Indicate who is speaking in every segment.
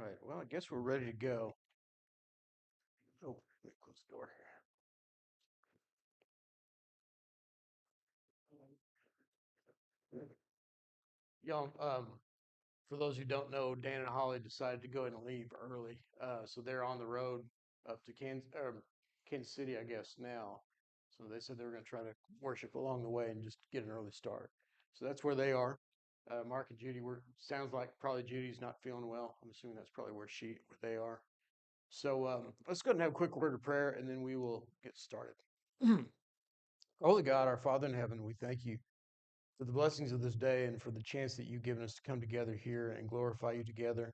Speaker 1: right. Well, I guess we're ready to go. Oh, let me close the door here. Y'all, for those who don't know, Dan and Holly decided to go ahead and leave early. So they're on the road up to Kansas City, I guess, now. So they said they were going to try to worship along the way and just get an early start. So that's where they are. Mark and Judy sounds like probably Judy's not feeling well. I'm assuming that's probably where they are. So let's go ahead and have a quick word of prayer and then we will get started. Holy God, our Father in heaven, we thank you for the blessings of this day and for the chance that you've given us to come together here and glorify you together,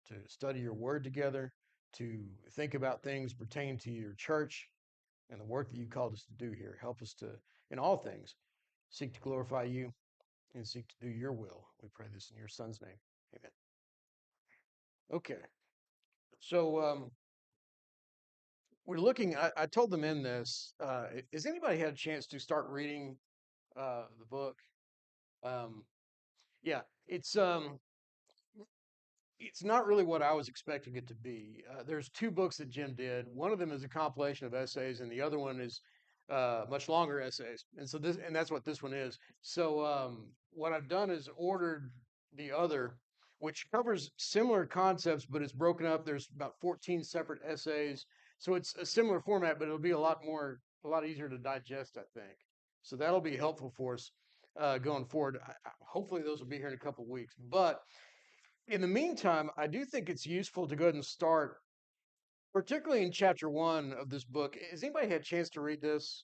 Speaker 1: to study your word together, to think about things pertaining to your church and the work that you called us to do here. Help us to, in all things, seek to glorify you and seek to do your will. We pray this in your son's name. Amen. Okay. So we're looking, I told them in this, has anybody had a chance to start reading the book? Um, yeah, it's not really what I was expecting it to be. There's two books that Jim did. One of them is a compilation of essays, and the other one is much longer essays. And so that's what this one is. So what I've done is ordered the other, which covers similar concepts, but it's broken up. There's about 14 separate essays, so it's a similar format, but it'll be a lot easier to digest, I think. So that'll be helpful for us going forward. Hopefully, those will be here in a couple of weeks, but in the meantime, I do think it's useful to go ahead and start, particularly in chapter one of this book. Has anybody had a chance to read this?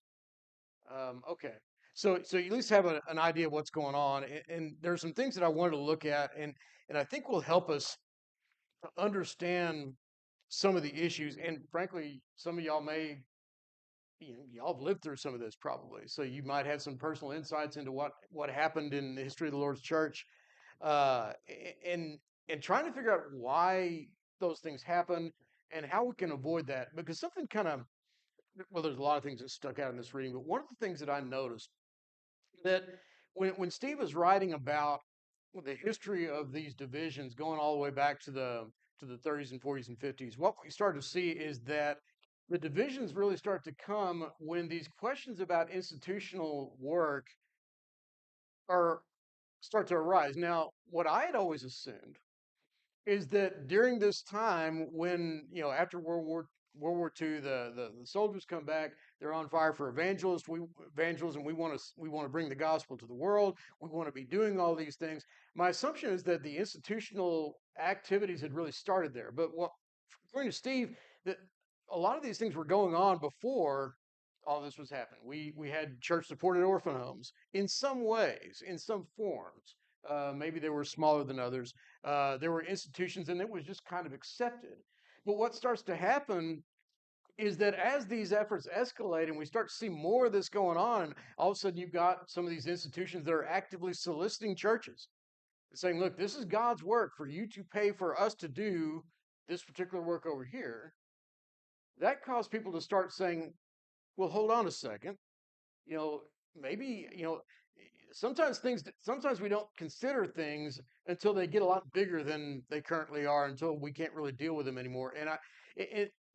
Speaker 1: Okay. So you at least have an idea of what's going on. And there's some things that I wanted to look at, and I think will help us understand some of the issues. And frankly, some of y'all y'all have lived through some of this probably. So you might have some personal insights into what happened in the history of the Lord's church uh, and and trying to figure out why those things happen and how we can avoid that. Because something kind of well, there's a lot of things that stuck out in this reading, but one of the things that I noticed that when Steve was writing about the history of these divisions going all the way back to the 30s and 40s and 50s, what we start to see is that the divisions really start to come when these questions about institutional work are start to arise. Now, what I had always assumed is that during this time when after World War II, the soldiers come back, they're on fire for evangelism. We want to bring the gospel to the world. We want to be doing all these things. My assumption is that the institutional activities had really started there. But what according to Steve, that a lot of these things were going on before all this was happening. We had church supported orphan homes in some ways, in some forms. Maybe they were smaller than others. There were institutions, and it was just kind of accepted. But what starts to happen is that as these efforts escalate and we start to see more of this going on, all of a sudden you've got some of these institutions that are actively soliciting churches saying, look, this is God's work for you to pay for us to do this particular work over here. That caused people to start saying, well, hold on a second. You know, maybe, sometimes we don't consider things until they get a lot bigger than they currently are, until we can't really deal with them anymore.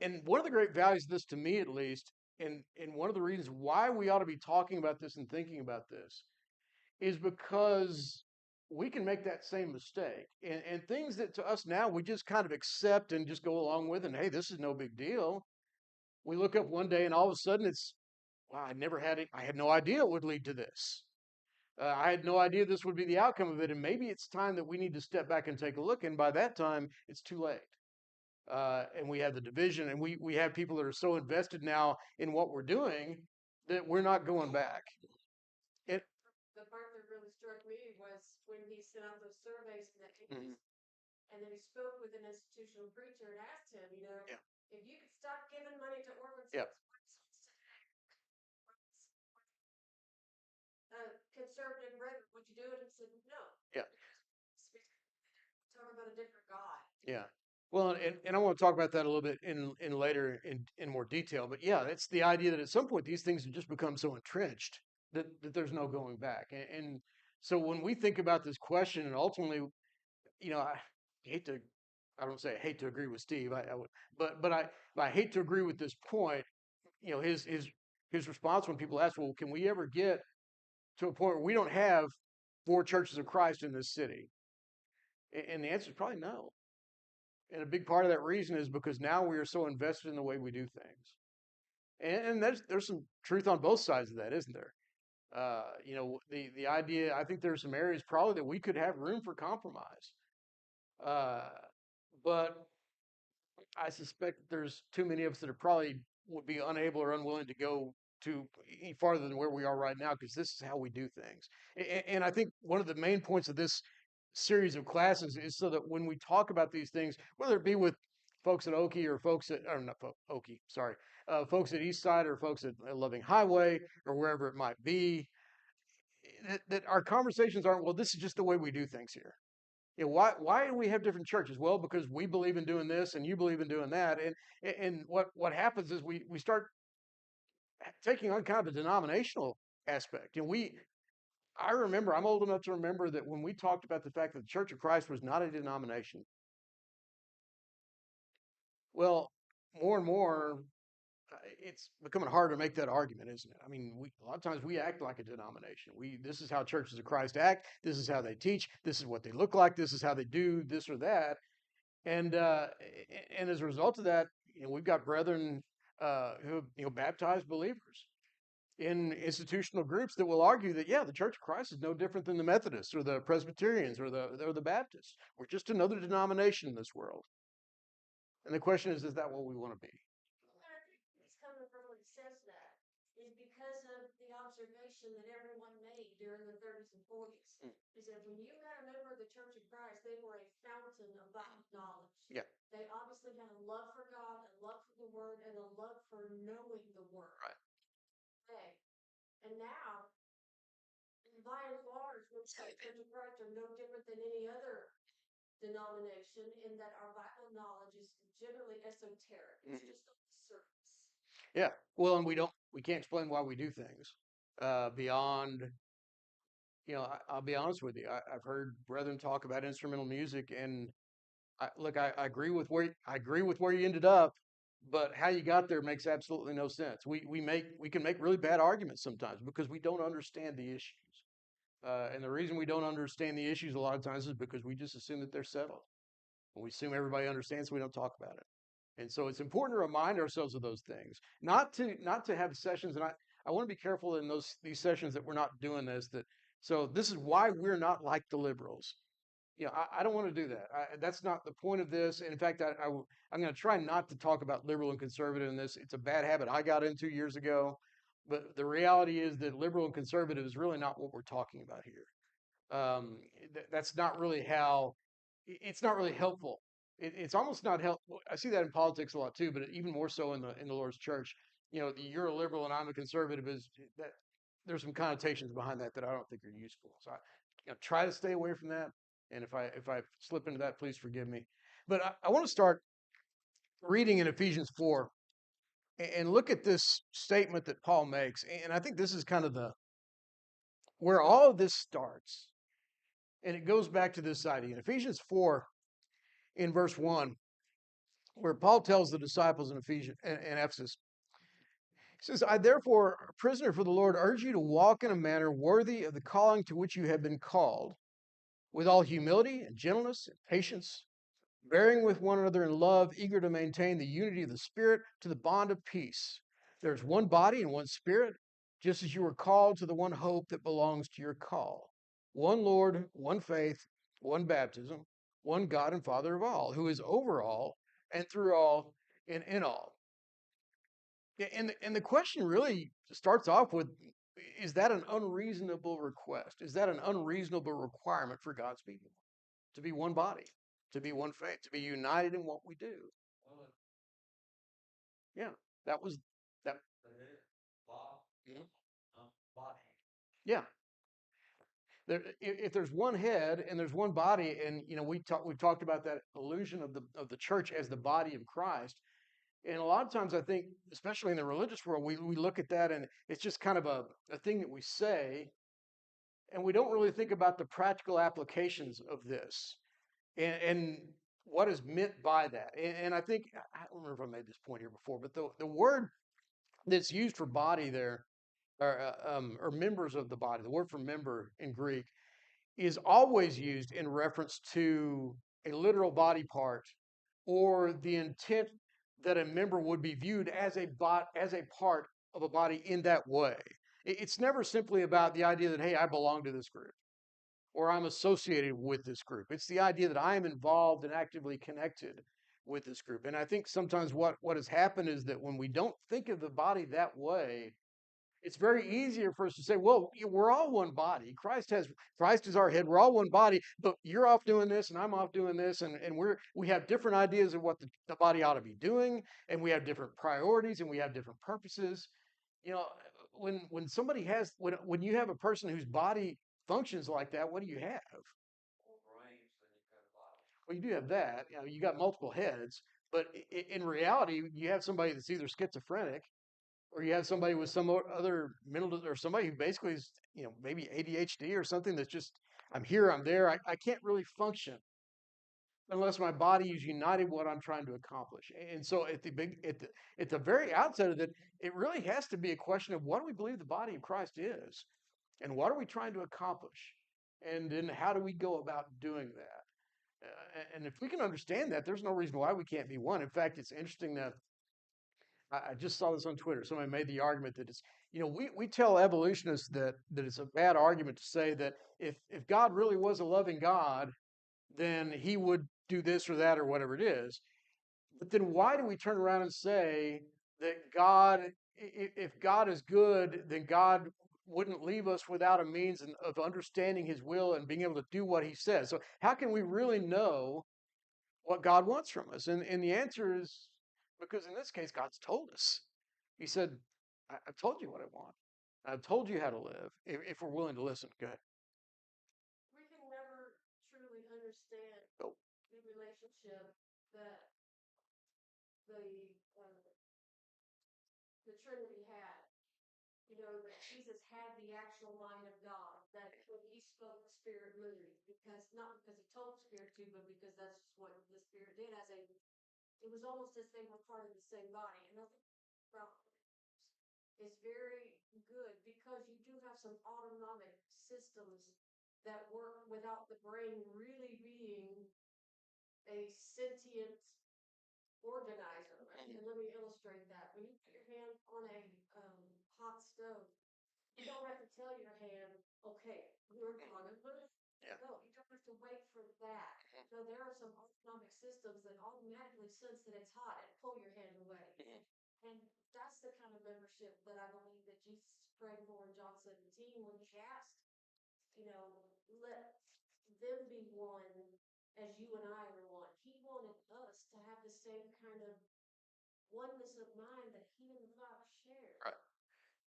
Speaker 1: And one of the great values of this, to me at least, and one of the reasons why we ought to be talking about this and thinking about this is because we can make that same mistake. And things that to us now we just kind of accept and just go along with, and hey, this is no big deal. We look up one day and all of a sudden it's, wow, I had no idea it would lead to this. I had no idea this would be the outcome of it. And maybe it's time that we need to step back and take a look. And by that time, it's too late. And we have the division, and we have people that are so invested now in what we're doing that we're not going back. It,
Speaker 2: The part that really struck me was when he sent out those surveys in the 80s,
Speaker 1: Mhm.
Speaker 2: and then he spoke with an institutional preacher and asked him,
Speaker 1: Yeah,
Speaker 2: if you could stop giving money to orphans,
Speaker 1: yeah,
Speaker 2: conservative brethren, would you do it? He said, no.
Speaker 1: yeah.
Speaker 2: Talk about a different God.
Speaker 1: Yeah. Well, and I want to talk about that a little bit in later in more detail. But yeah, it's the idea that at some point these things have just become so entrenched that there's no going back. And so when we think about this question, and ultimately, I hate to I don't say I hate to agree with Steve. I would, but I hate to agree with this point. You know, his response when people ask, well, can we ever get to a point where we don't have four churches of Christ in this city? And the answer is probably no. And a big part of that reason is because now we are so invested in the way we do things. And there's some truth on both sides of that, isn't there? The idea, I think there's some areas probably that we could have room for compromise. Uh, but I suspect there's too many of us that are probably would be unable or unwilling to go to any farther than where we are right now because this is how we do things. And I think one of the main points of this series of classes is so that when we talk about these things, whether it be with folks at Okie or folks at, or not Okie, sorry, folks at Eastside or folks at Loving Highway or wherever it might be, that our conversations aren't, well, this is just the way we do things here. Why do we have different churches? Well, because we believe in doing this and you believe in doing that. And what happens is we start taking on kind of a denominational aspect. I remember, I'm old enough to remember that when we talked about the fact that the Church of Christ was not a denomination, well, more and more, it's becoming hard to make that argument, isn't it? I mean, a lot of times we act like a denomination. This is how churches of Christ act. This is how they teach. This is what they look like. This is how they do this or that. And as a result of that, we've got brethren who have baptized believers in institutional groups that will argue that yeah, the Church of Christ is no different than the Methodists or the Presbyterians or the Baptists. We're just another denomination in this world. And the question is that what we want to be?
Speaker 2: And I think it's coming from what he says that is because of the observation that everyone made during the 30s and 40s.
Speaker 1: Mm.
Speaker 2: Is that when you got a member of the Church of Christ, they were a fountain of knowledge.
Speaker 1: Yeah.
Speaker 2: They obviously had a love for God, a love for the Word, and a love for knowing the Word.
Speaker 1: Right.
Speaker 2: Okay. And now, by and large, the Church of Christ are no different than any other denomination in that our Bible knowledge is generally esoteric. It's
Speaker 1: Mhm.
Speaker 2: just on the surface.
Speaker 1: Yeah. Well, and we can't explain why we do things beyond. I'll be honest with you. I've heard brethren talk about instrumental music, and I agree with where you ended up, but how you got there makes absolutely no sense. We can make really bad arguments sometimes because we don't understand the issues, and the reason we don't understand the issues a lot of times is because we just assume that they're settled. We assume everybody understands, so we don't talk about it. And so it's important to remind ourselves of those things, not to have sessions. And I want to be careful in these sessions that we're not doing this. So this is why we're not like the liberals. I don't want to do that. That's not the point of this. And in fact, I'm going to try not to talk about liberal and conservative in this. It's a bad habit I got into years ago. But the reality is that liberal and conservative is really not what we're talking about here. That's not really how. It's not really helpful. It's almost not helpful. I see that in politics a lot too, but even more so in the Lord's church. You're a liberal and I'm a conservative. Is that there's some connotations behind that I don't think are useful. So I try to stay away from that. And if I slip into that, please forgive me. But I want to start reading in Ephesians 4 and look at this statement that Paul makes. And I think this is kind of the where all of this starts. And it goes back to this idea. In Ephesians 4, in verse 1, where Paul tells the disciples in Ephesus, he says, I therefore, a prisoner for the Lord, urge you to walk in a manner worthy of the calling to which you have been called, with all humility and gentleness and patience, bearing with one another in love, eager to maintain the unity of the Spirit to the bond of peace. There's one body and one Spirit, just as you were called to the one hope that belongs to your call. One Lord, one faith, one baptism, one God and Father of all, who is over all and through all and in all. And the question really starts off with, is that an unreasonable request? Is that an unreasonable requirement for God's people? To be one body, to be one faith, to be united in what we do. Yeah, that was that. Yeah. Yeah. If there's one head and there's one body, and we've talked about that illusion of the church as the body of Christ. And a lot of times I think, especially in the religious world, we look at that and it's just kind of a thing that we say, and we don't really think about the practical applications of this. And what is meant by that. And I think I don't remember if I made this point here before, but the word that's used for body there, or members of the body, the word for member in Greek is always used in reference to a literal body part or the intent that a member would be viewed as as a part of a body in that way. It's never simply about the idea that, hey, I belong to this group or I'm associated with this group. It's the idea that I am involved and actively connected with this group. And I think sometimes what has happened is that when we don't think of the body that way, it's very easier for us to say, well, we're all one body. Christ is our head. We're all one body, but you're off doing this and I'm off doing this, and we have different ideas of what the body ought to be doing, and we have different priorities and we have different purposes. You know, when somebody has when you have a person whose body functions like that, what do you have? Well, you do have that. You know, you got multiple heads, but in reality, you have somebody that's either schizophrenic or you have somebody with some other or somebody who basically is, maybe ADHD or something that's just, I'm here, I'm there. I can't really function unless my body is united with what I'm trying to accomplish. And so at the very outset of it, it really has to be a question of what do we believe the body of Christ is and what are we trying to accomplish? And then how do we go about doing that? And if we can understand that, there's no reason why we can't be one. In fact, it's interesting that I just saw this on Twitter. Somebody made the argument that we tell evolutionists that it's a bad argument to say that if God really was a loving God, then he would do this or that or whatever it is. But then why do we turn around and say that if God is good, then God wouldn't leave us without a means of understanding his will and being able to do what he says? So how can we really know what God wants from us? And the answer is because in this case, God's told us. He said, I've told you what I want. I've told you how to live if we're willing to listen. Go ahead.
Speaker 2: We can never truly understand
Speaker 1: Go.
Speaker 2: the relationship that the the Trinity had. You know, that Jesus had the actual mind of God, that when he spoke, the Spirit moved, because not because he told the Spirit to, but because that's just what the Spirit did as a it was almost as they were part of the same body. And I think about is very good because you do have some autonomic systems that work without the brain really being a sentient organizer. And let me illustrate that. When you put your hand on a hot stove, you don't have to tell your hand, okay, we're gonna move.
Speaker 1: Yeah.
Speaker 2: No, you don't have to wait for that. No, there are some autonomic systems that automatically sense that it's hot and pull your hand away. And that's the kind of membership that I believe that Jesus prayed for in John 17 when he asked, let them be one as you and I are one. He wanted us to have the same kind of oneness of mind that he and the Father shared.
Speaker 1: Right.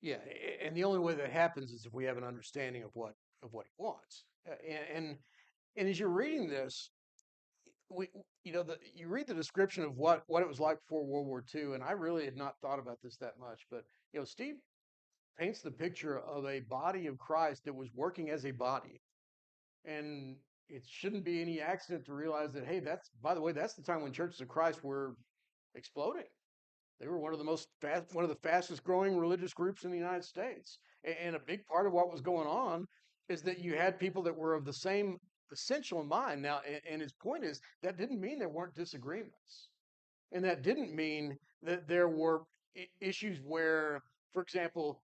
Speaker 1: Yeah, and the only way that happens is if we have an understanding of what he wants. And as you're reading this, we you read the description of what it was like before World War II, and I really had not thought about this that much, but Steve paints the picture of a body of Christ that was working as a body, and it shouldn't be any accident to realize that, hey, that's by the way, that's the time when churches of Christ were exploding. They were one of the fastest growing religious groups in the United States. And a big part of what was going on is that you had people that were of the same essential mind. Now, and his point is that didn't mean there weren't disagreements. And that didn't mean that there were issues where, for example,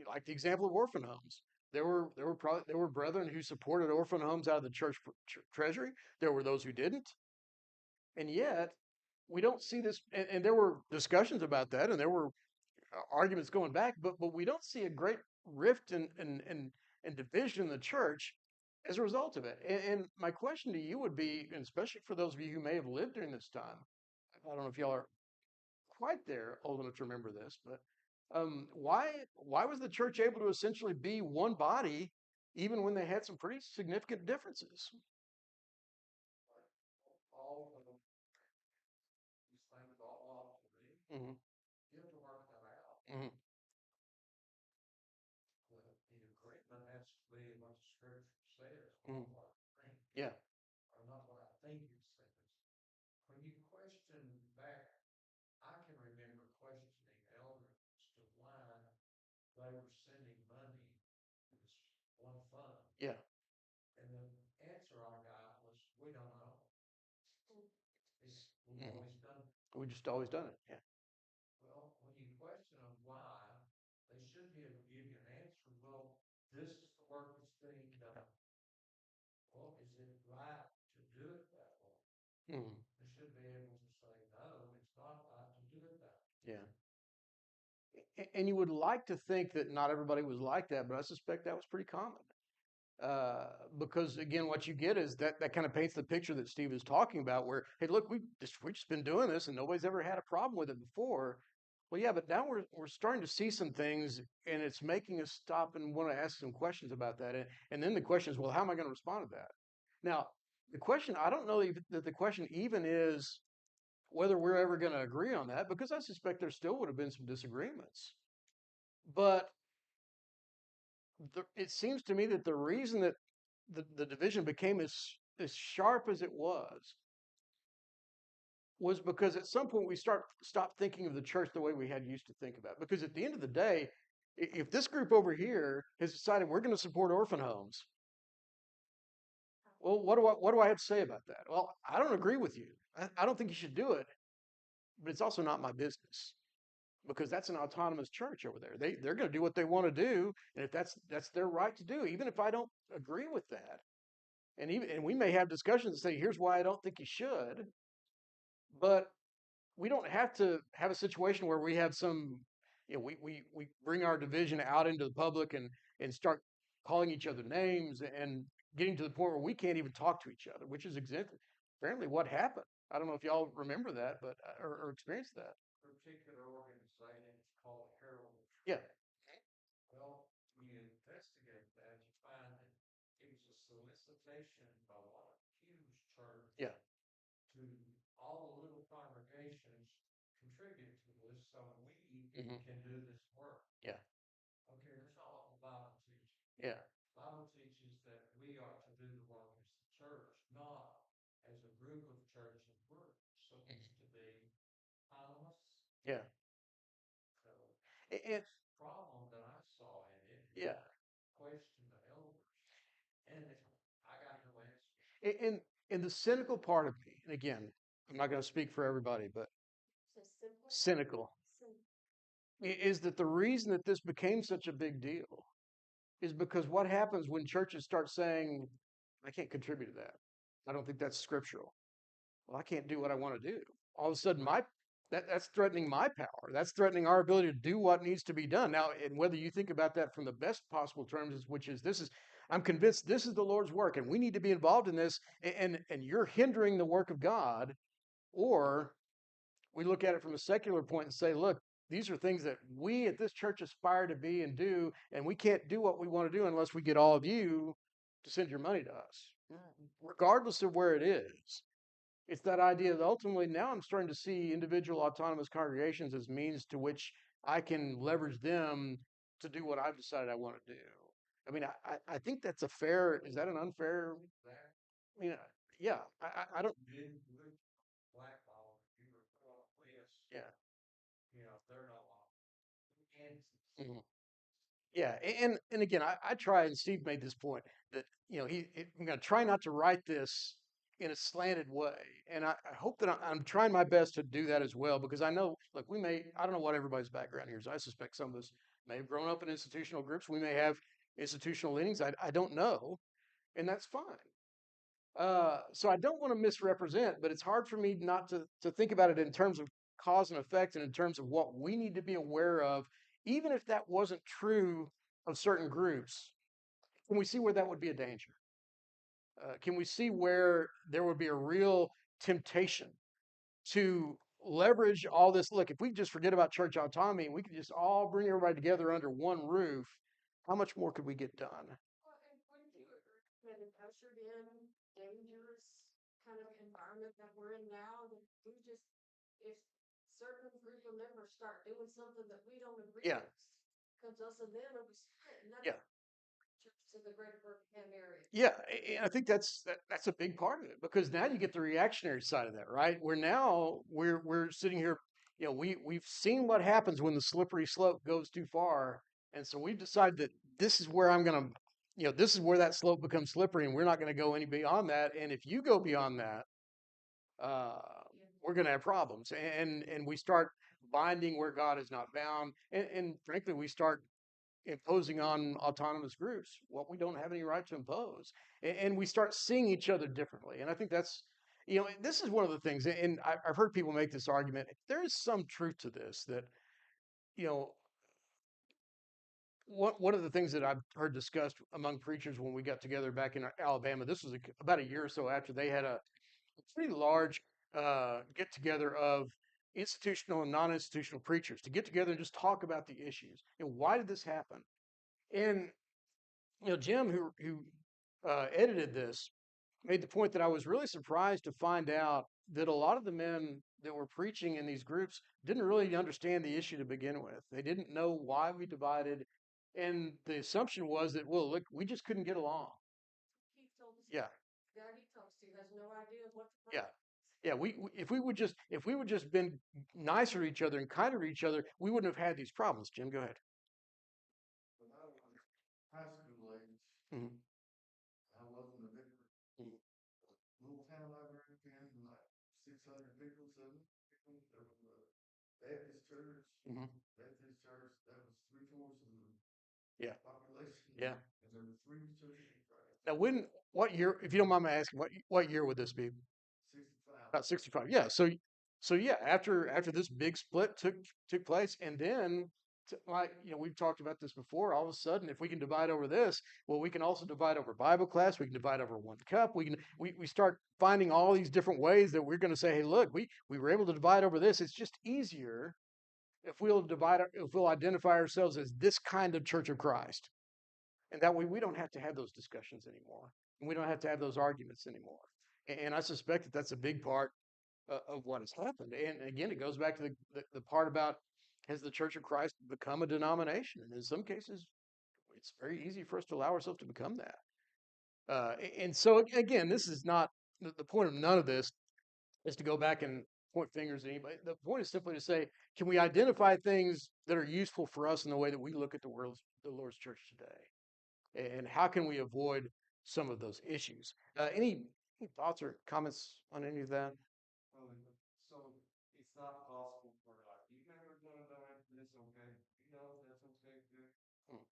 Speaker 1: like the example of orphan homes. There were brethren who supported orphan homes out of the church treasury. There were those who didn't. And yet, we don't see this, and there were discussions about that, and there were arguments going back, but we don't see a great rift and division in the church as a result of it. And my question to you would be, and especially for those of you who may have lived during this time, I don't know if y'all are quite there old enough to remember this, but why was the church able to essentially be one body even when they had some pretty significant differences? Hmm. Hmm. Hmm. Yeah. Yeah. Mhm. We just always done it. Yeah. Mhm. Yeah. And you would like to think that not everybody was like that, but I suspect that was pretty common. Uh, because again, what you get is that kind of paints the picture that Steve is talking about, where hey, look, we just been doing this, and nobody's ever had a problem with it before. Well, yeah, but now we're starting to see some things, and it's making us stop and want to ask some questions about that. And then the question is, well, how am I going to respond to that? Now, the question I don't know that the question even is whether we're ever going to agree on that, because I suspect there still would have been some disagreements. But it seems to me that the reason that the division became as sharp as it was because at some point we stopped thinking of the church the way we had used to think about it. Because at the end of the day, if this group over here has decided we're going to support orphan homes, well, what do I have to say about that? Well, I don't agree with you. I don't think you should do it, but it's also not my business because that's an autonomous church over there. They're going to do what they want to do, and if that's their right to do, even if I don't agree with that. And we may have discussions and say, here's why I don't think you should, but we don't have to have a situation where we have we bring our division out into the public and start calling each other names and getting to the point where we can't even talk to each other, which is apparently what happened. I don't know if y'all remember that, but or experienced that. Yeah, yeah, hmm yeah, yeah, yeah. And yeah, and and the cynical part of me, and again, I'm not going to speak for everybody, but cynical is that the reason that this became such a big deal is because what happens when churches start saying, I can't contribute to that. I don't think that's scriptural. Well, I can't do what I want to do. All of a sudden, that's threatening my power. That's threatening our ability to do what needs to be done. Now, and whether you think about that from the best possible terms, which is I'm convinced this is the Lord's work, and we need to be involved in this, and you're hindering the work of God, or we look at it from a secular point and say, look, these are things that we at this church aspire to be and do, and we can't do what we want to do unless we get all of you to send your money to us, regardless of where it is. It's that idea that ultimately now I'm starting to see individual autonomous congregations as means to which I can leverage them to do what I've decided I want to do. I mean, I think that's a fair, is that an unfair? I mean, yeah, I don't, yeah. Mhm. Yeah, and again, I try, and Steve made this point that I'm going to try not to write this in a slanted way, and I hope that I'm trying my best to do that as well because I know, look, I don't know what everybody's background here is. I suspect some of us may have grown up in institutional groups. We may have institutional leanings. I don't know, and that's fine. So I don't want to misrepresent, but it's hard for me not to think about it in terms of cause and effect and in terms of what we need to be aware of, even if that wasn't true of certain groups. Can we see where that would be a danger? Can we see where there would be a real temptation to leverage all this? Look, if we just forget about church autonomy and we could just all bring everybody together under one roof, how much more could we get done?
Speaker 2: Well, and wouldn't you agree that an ushered in dangerous kind of environment that we're in now? That we just, if certain group of members start doing something that we don't agree
Speaker 1: Yeah,
Speaker 2: with, comes us and them, and we split, and that's
Speaker 1: yeah.
Speaker 2: churches in the greater Birmingham area.
Speaker 1: Yeah, and I think that's a big part of it because now you get the reactionary side of that, right? Where now we're sitting here, we've seen what happens when the slippery slope goes too far, and so we've decided that this is where I'm going to, this is where that slope becomes slippery, and we're not going to go any beyond that. And if you go beyond that, uh, we're going to have problems. And we start binding where God is not bound, and frankly, we start imposing on autonomous groups what we don't have any right to impose, and we start seeing each other differently. And I think that's, this is one of the things, and I've heard people make this argument. There is some truth to this, that you know one of the things that I've heard discussed among preachers when we got together back in Alabama. This was about a year or so after they had a pretty large get together of institutional and non-institutional preachers to get together and just talk about the issues and why did this happen. And Jim, who edited this, made the point that I was really surprised to find out that a lot of the men that were preaching in these groups didn't really understand the issue to begin with. They didn't know why we divided, and the assumption was that, well, look, we just couldn't get along.
Speaker 2: He told us,
Speaker 1: Yeah,
Speaker 2: guy he talks to has no idea what the
Speaker 1: yeah,
Speaker 2: problem
Speaker 1: yeah. If we would just been nicer to each other and kinder to each other, we wouldn't have had these problems. Jim, go ahead.
Speaker 2: When I was high school age,
Speaker 1: Mhm,
Speaker 2: I wasn't a big
Speaker 1: mhm,
Speaker 2: little town I grew up in, like 600 people, 700 people. There was a Baptist church,
Speaker 1: mhm.
Speaker 2: Baptist church. That was three-fourths of the
Speaker 1: Yeah,
Speaker 2: population,
Speaker 1: yeah.
Speaker 2: and there were three churches in Christ.
Speaker 1: Now, what year, if you don't mind me asking, what year would this be?
Speaker 2: 65.
Speaker 1: About 65. Yeah. So yeah, after this big split took place, and then like we've talked about this before. All of a sudden, if we can divide over this, well, we can also divide over Bible class. We can divide over one cup. We start finding all these different ways that we're going to say, hey, look, we were able to divide over this. It's just easier if we'll identify ourselves as this kind of Church of Christ, and that way we don't have to have those discussions anymore, and we don't have to have those arguments anymore. And I suspect that that's a big part of what has happened. And again, it goes back to the part about, has the Church of Christ become a denomination? And in some cases, it's very easy for us to allow ourselves to become that. And so, again, this is not the point of none of this is to go back and point fingers at anybody. The point is simply to say, can we identify things that are useful for us in the way that we look at the Lord's church today? And how can we avoid some of those issues? Any thoughts or comments on any of that?
Speaker 2: Well, so it's not possible for like, you never done that, that's okay. You know, that's okay too.
Speaker 1: Hmm.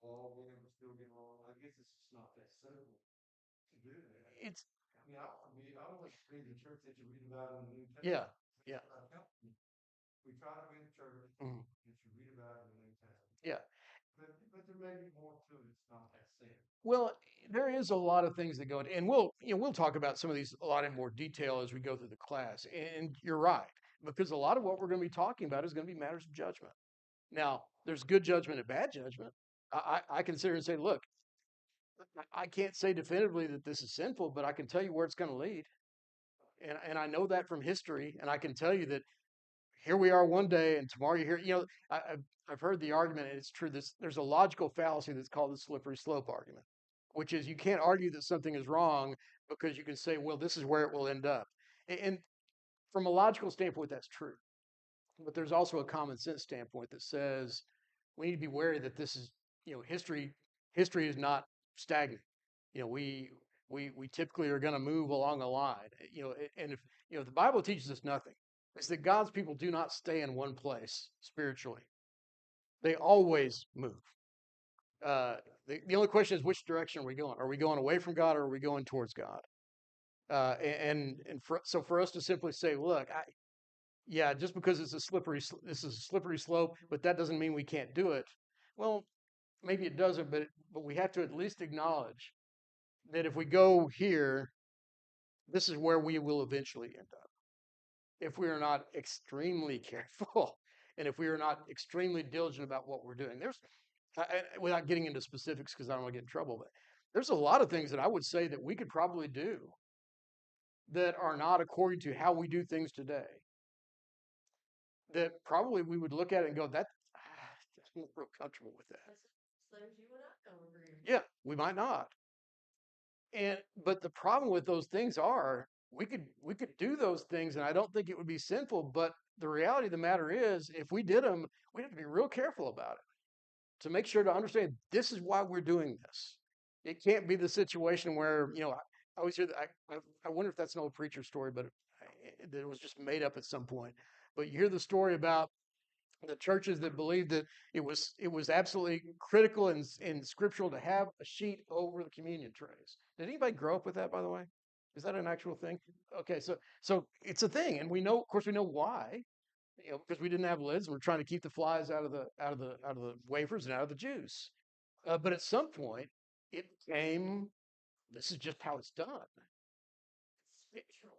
Speaker 2: All of them still get along. I guess it's just not that simple to do that.
Speaker 1: It's
Speaker 2: I mean, I always read the church that you read about in the New
Speaker 1: Yeah,
Speaker 2: Testament.
Speaker 1: yeah,
Speaker 2: We try to be the church
Speaker 1: mhm,
Speaker 2: that you read about in the New Testament.
Speaker 1: yeah.
Speaker 2: But there may be more to it. It's not that simple.
Speaker 1: Well, there is a lot of things that go in, and we'll talk about some of these a lot in more detail as we go through the class. And you're right, because a lot of what we're going to be talking about is going to be matters of judgment. Now, there's good judgment and bad judgment. I consider and say, look, I can't say definitively that this is sinful, but I can tell you where it's going to lead, and I know that from history, and I can tell you that here we are one day, and tomorrow you're here. I've heard the argument, and it's true. There's a logical fallacy that's called the slippery slope argument, which is you can't argue that something is wrong because you can say, well, this is where it will end up. And from a logical standpoint, that's true. But there's also a common sense standpoint that says we need to be wary that this is, history. History is not stagnant. We typically are going to move along a line. And if the Bible teaches us nothing, it's that God's people do not stay in one place spiritually. They always move. Uh, the only question is, which direction are we going? Are we going away from God, or are we going towards God? So for us to simply say, look, yeah, just because this is a slippery slope, but that doesn't mean we can't do it. Well, maybe it doesn't, but we have to at least acknowledge that if we go here, this is where we will eventually end up if we are not extremely careful, and if we are not extremely diligent about what we're doing. Without getting into specifics because I don't want to get in trouble, but there's a lot of things that I would say that we could probably do that are not according to how we do things today. That probably we would look at it and go, that I'm not real comfortable with that.
Speaker 2: As long as you and I don't agree.
Speaker 1: Yeah, we might not. But the problem with those things are we could do those things, and I don't think it would be sinful. But the reality of the matter is, if we did them, we have to be real careful about it to make sure to understand this is why we're doing this. It can't be the situation where, I always hear that. I wonder if that's an old preacher story, but it was just made up at some point. But you hear the story about the churches that believed that it was absolutely critical and scriptural to have a sheet over the communion trays. Did anybody grow up with that, by the way? Is that an actual thing? Okay, so it's a thing, and we know, of course, we know why. Because we didn't have lids, and we're trying to keep the flies out of the wafers and out of the juice. But at some point, it became this is just how it's done.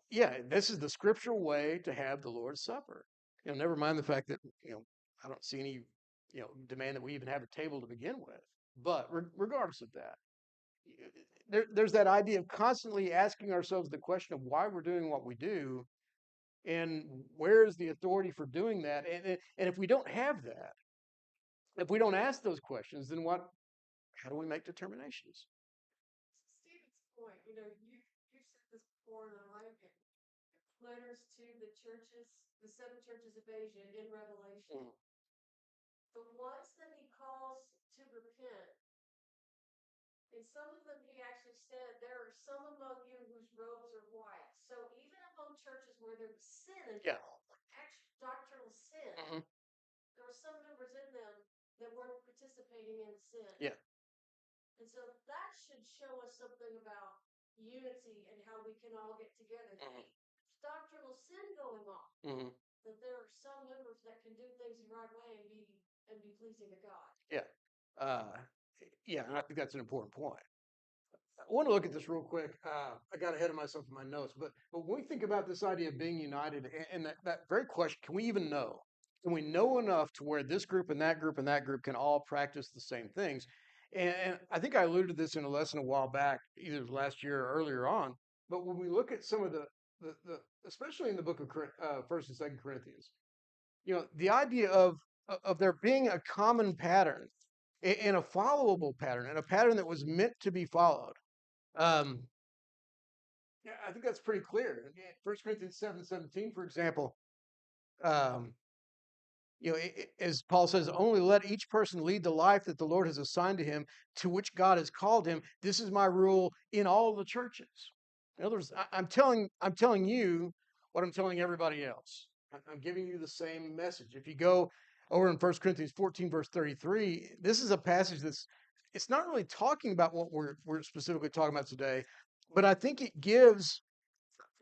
Speaker 1: Yeah, this is the scriptural way to have the Lord's Supper. Never mind the fact that I don't see any demand that we even have a table to begin with. But regardless of that, there's that idea of constantly asking ourselves the question of why we're doing what we do, and where is the authority for doing that? And if we don't have that, if we don't ask those questions, then what? How do we make determinations?
Speaker 2: Stephen's point, you said this before, and I like it. Letters to the churches, the seven churches of Asia in Revelation.
Speaker 1: Mm.
Speaker 2: The ones that he calls to repent, in some of them he actually said, there are some among you whose robes are white. So even among churches where there was sin
Speaker 1: Yeah.
Speaker 2: involved, actual doctrinal sin,
Speaker 1: Hmm.
Speaker 2: there were some members in them that weren't participating in sin.
Speaker 1: Yeah.
Speaker 2: And so that should show us something about unity and how we can all get together.
Speaker 1: Hmm.
Speaker 2: There's doctrinal sin going on.
Speaker 1: Hmm.
Speaker 2: That there are some members that can do things the right way and be pleasing to God.
Speaker 1: Yeah. Uh, yeah, and I think that's an important point. I want to look at this real quick. I got ahead of myself in my notes, but when we think about this idea of being united, and that very question, can we even know? Can we know enough to where this group and that group and that group can all practice the same things? And I think I alluded to this in a lesson a while back, either last year or earlier on. But when we look at some of the especially in the book of First and Second Corinthians, the idea of there being a common pattern and a followable pattern and a pattern that was meant to be followed. um, yeah, I think that's pretty clear. First Corinthians 7:17, for example, um, as Paul says, only let each person lead the life that the Lord has assigned to him, to which God has called him. This is my rule in all the churches. In other words, I'm telling you what I'm telling everybody else. I'm giving you the same message. If you go over in First Corinthians 14, verse 33, this is a passage it's not really talking about what we're specifically talking about today, but I think it gives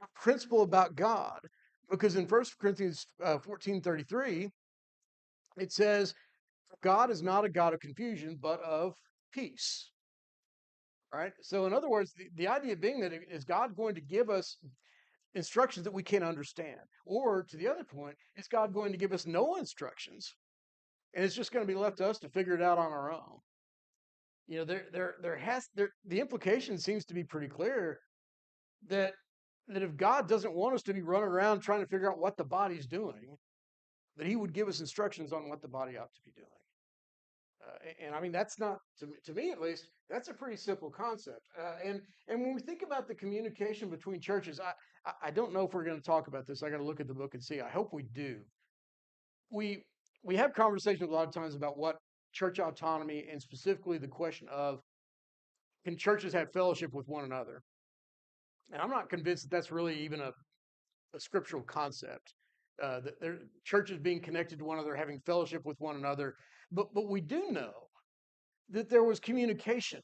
Speaker 1: a principle about God. Because in First Corinthians 14:33, it says, God is not a God of confusion, but of peace. Right? So, in other words, the idea being that is God going to give us instructions that we can't understand? Or to the other point, is God going to give us no instructions and it's just going to be left to us to figure it out on our own? The implication seems to be pretty clear that if God doesn't want us to be running around trying to figure out what the body's doing, that He would give us instructions on what the body ought to be doing. And I mean, that's not to me at least. That's a pretty simple concept. And when we think about the communication between churches, I don't know if we're going to talk about this. I got to look at the book and see. I hope we do. We we have conversations a lot of times about what church autonomy, and specifically the question of, can churches have fellowship with one another? And I'm not convinced that that's really even a scriptural concept. That churches being connected to one another, having fellowship with one another. But we do know that there was communication,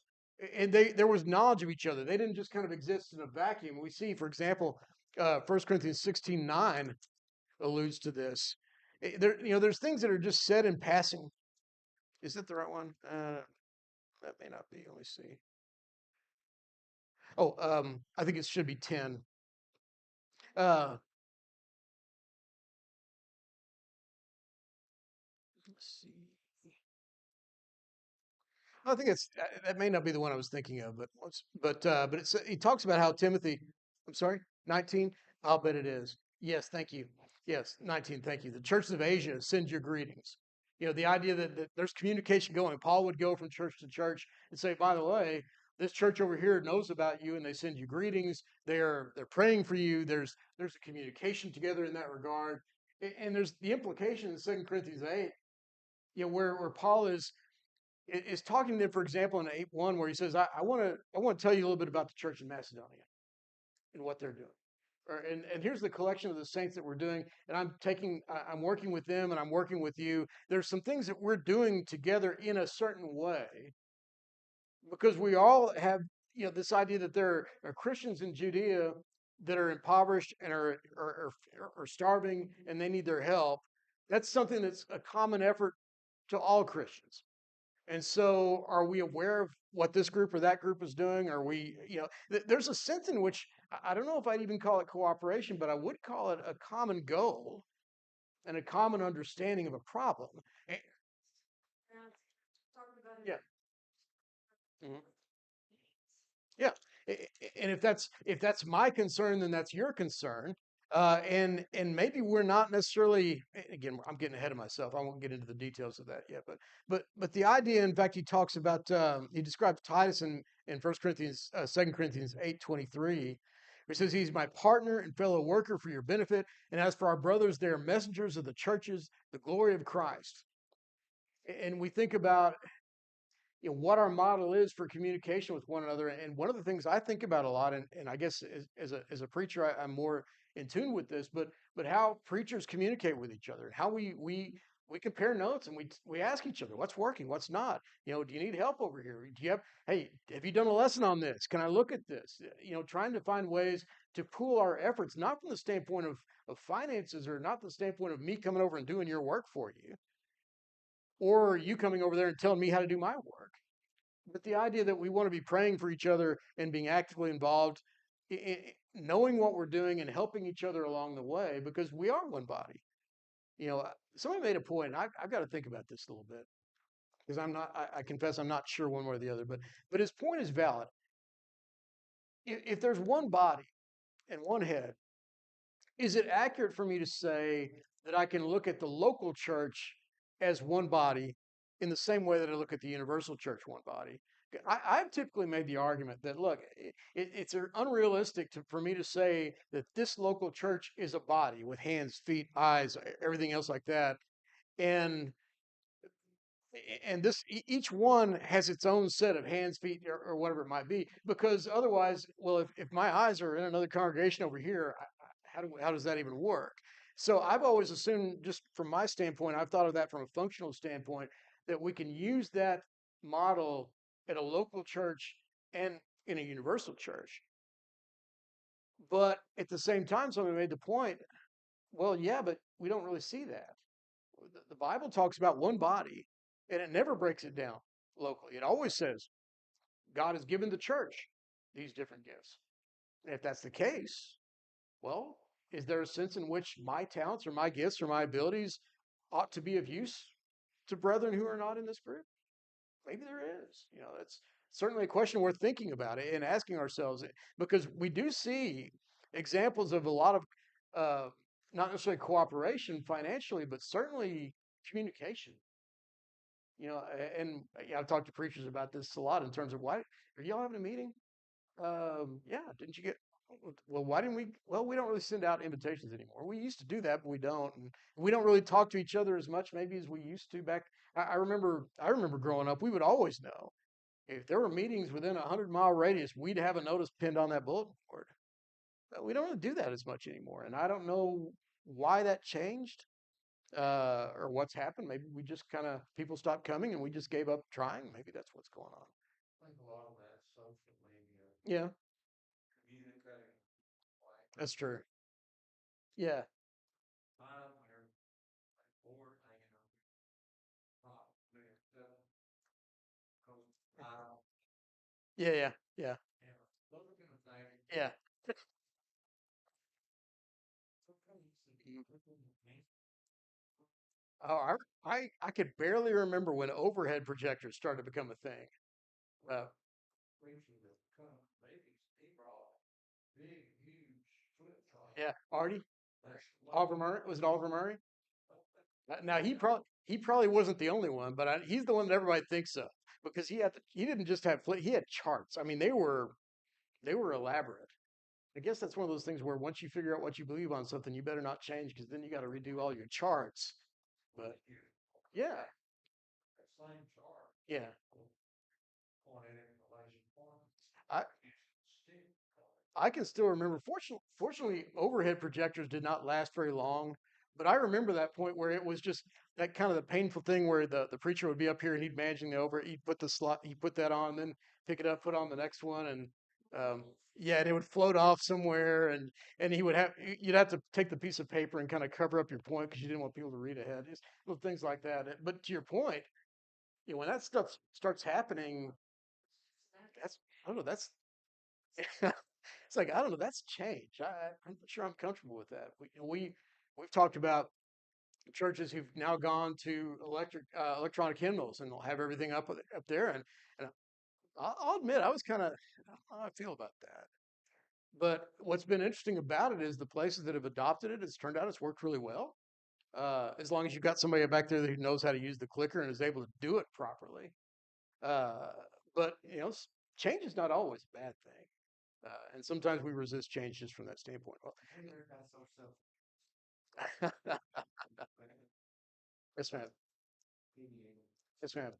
Speaker 1: and there was knowledge of each other. They didn't just kind of exist in a vacuum. We see, for example, 1 Corinthians 16:9 alludes to this. There's things that are just said in passing. Is that the right one? That may not be. Let me see. Oh, I think it should be 10. Uh, let's see. I think that may not be the one I was thinking of, but he talks about how Timothy. I'm sorry, 19. I'll bet it is. Yes, thank you. Yes, 19. Thank you. The churches of Asia send your greetings. The idea that there's communication going. Paul would go from church to church and say, by the way, this church over here knows about you, and they send you greetings. They're praying for you. There's a communication together in that regard, and there's the implication in 2 Corinthians 8. Where Paul is. is talking to them, for example, in 8:1, where he says, I want to tell you a little bit about the church in Macedonia and what they're doing. And here's the collection of the saints that we're doing, and I'm working with them, and I'm working with you. There's some things that we're doing together in a certain way because we all have, this idea that there are Christians in Judea that are impoverished and are starving, and they need their help. That's something that's a common effort to all Christians. And so, are we aware of what this group or that group is doing? Are we, there's a sense in which I don't know if I'd even call it cooperation, but I would call it a common goal and a common understanding of a problem. Eh,
Speaker 2: Yeah, talking about it.
Speaker 1: Yeah. Mhm. Yeah, and if that's my concern, then that's your concern. And maybe we're not necessarily. Again, I'm getting ahead of myself. I won't get into the details of that yet. But the idea, in fact, he talks about. He describes Titus in 1 Corinthians, 2 Corinthians 8:23. He says he's my partner and fellow worker for your benefit. And as for our brothers, they are messengers of the churches, the glory of Christ. And we think about what our model is for communication with one another. And one of the things I think about a lot, and I guess as a preacher, I'm more in tune with this, but how preachers communicate with each other and how we compare notes and we ask each other what's working, what's not. Do you need help over here? Do you have Hey, have you done a lesson on this? Can I look at this? Trying to find ways to pool our efforts, not from the standpoint of finances or not the standpoint of me coming over and doing your work for you, or you coming over there and telling me how to do my work, but the idea that we want to be praying for each other and being actively involved, knowing what we're doing and helping each other along the way, because we are one body. Somebody made a point. I've got to think about this a little bit because I'm not. I confess I'm not sure one way or the other. But his point is valid. If there's one body and one head, is it accurate for me to say that I can look at the local church as one body in the same way that I look at the universal church one body? I've typically made the argument that, look, it's unrealistic for me to say that this local church is a body with hands, feet, eyes, everything else like that. And each one has its own set of hands, feet, or whatever it might be, because otherwise, well, if my eyes are in another congregation over here, how does that even work? So I've always assumed, just from my standpoint, I've thought of that from a functional standpoint, that we can use that model at a local church and in a universal church. But at the same time, somebody made the point, well, yeah, but we don't really see that. The Bible talks about one body, and it never breaks it down locally. It always says God has given the church these different gifts. And if that's the case, well, is there a sense in which my talents or my gifts or my abilities ought to be of use to brethren who are not in this group? Maybe there is. That's certainly a question worth thinking about it and asking ourselves, because we do see examples of a lot of uh, not necessarily cooperation financially, but certainly communication. And I've talked to preachers about this a lot in terms of, why are y'all having a meeting? Yeah, didn't you get? Well, why didn't we? Well, we don't really send out invitations anymore. We used to do that, but we don't, and we don't really talk to each other as much maybe as we used to back. I remember growing up, we would always know if there were meetings within 100-mile radius, we'd have a notice pinned on that bulletin board. But we don't really do that as much anymore, and I don't know why that changed, or what's happened. Maybe we just kind of people stopped coming and we just gave up trying. Maybe that's what's going on.
Speaker 2: I think a lot of that social media
Speaker 1: Yeah,
Speaker 2: communicating like
Speaker 1: that's true. Yeah,
Speaker 2: time where like board hanging on top there, because I
Speaker 1: yeah, yeah, yeah,
Speaker 2: am looking at things.
Speaker 1: yeah. Oh, I could barely remember when overhead projectors started to become a thing. Uh,
Speaker 2: Preaching that come babies, he brought big, huge flip charts.
Speaker 1: yeah, Artie,
Speaker 2: That's
Speaker 1: Oliver Murray, was it Oliver Murray? Now he probably wasn't the only one, but he's the one that everybody thinks of because he didn't just have he had charts. I mean, they were elaborate. I guess that's one of those things where once you figure out what you believe on something, you better not change because then you got to redo all your charts. But yeah,
Speaker 2: that same chart.
Speaker 1: yeah, I I can still remember. Fortunately, overhead projectors did not last very long, but I remember that point where it was just that kind of the painful thing where the preacher would be up here and he'd managing the over, he'd put the slot, he'd put that on, then pick it up, put on the next one, and yeah, and it would float off somewhere, and he would have you'd have to take the piece of paper and kind of cover up your point because you didn't want people to read ahead, just little things like that. But to your point, when that stuff starts happening, that's I don't know, that's it's like I don't know. That's change. I'm not sure I'm comfortable with that. We've talked about churches who've now gone to electronic hymnals and they'll have everything up there. And I'll admit I was kind of I don't know how I feel about that. But what's been interesting about it is the places that have adopted it. It's turned out it's worked really well. As long as you've got somebody back there who knows how to use the clicker and is able to do it properly. Uh, but change is not always a bad thing. And sometimes we resist change just from that standpoint. Well, yes, ma'am. Yes, ma'am.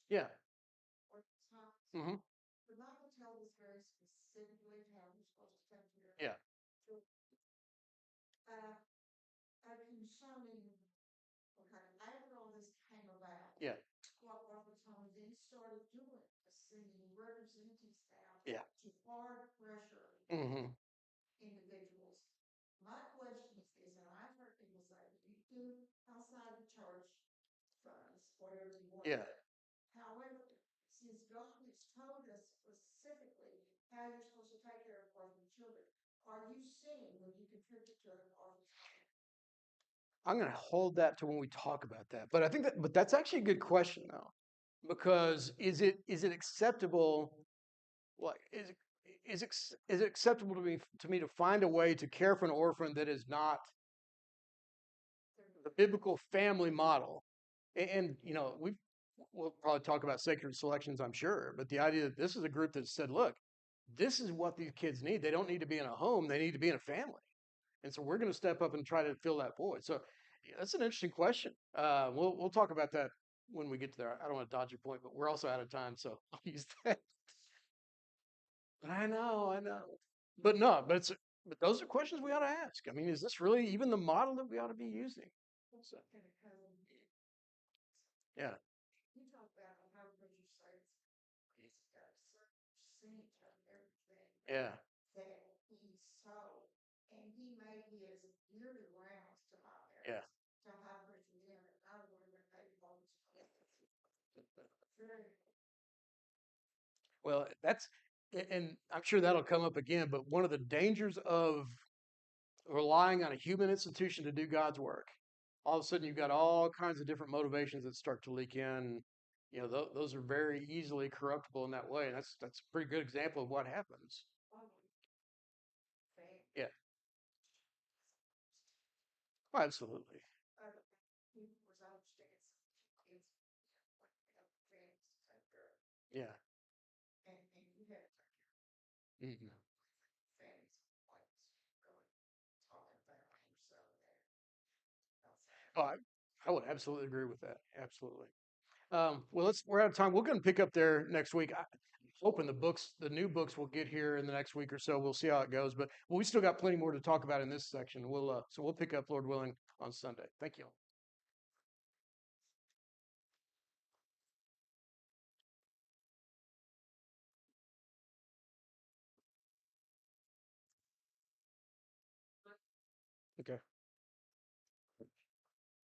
Speaker 1: Yeah. Hmm. Yeah. Yeah. Yeah. Hmm. Yeah. I'm going to hold that to when we talk about that. But I think but that's actually a good question though, because is it acceptable? Like, is it acceptable to me to find a way to care for an orphan that is not the biblical family model? And we'll probably talk about sacred selections, I'm sure, but the idea that this is a group that said, look, this is what these kids need. They don't need to be in a home; they need to be in a family. And so we're going to step up and try to fill that void. So yeah, that's an interesting question. We'll talk about that when we get to there. I don't want to dodge your point, but we're also out of time, so I'll use that. I know. But no, but those are questions we ought to ask. I mean, is this really even the model that we ought to be using? So, yeah, yeah, yeah. Well, and I'm sure that'll come up again. But one of the dangers of relying on a human institution to do God's work, all of a sudden you've got all kinds of different motivations that start to leak in. Those are very easily corruptible in that way, and that's a pretty good example of what happens. Yeah, oh, absolutely. Yeah. Hmm. Oh, I would absolutely agree with that. Absolutely. Well, we're out of time. We're going to pick up there next week. I'm hoping the new books will get here in the next week or so. We'll see how it goes, but we still got plenty more to talk about in this section. So we'll pick up, Lord willing, on Sunday. Thank you. Okay.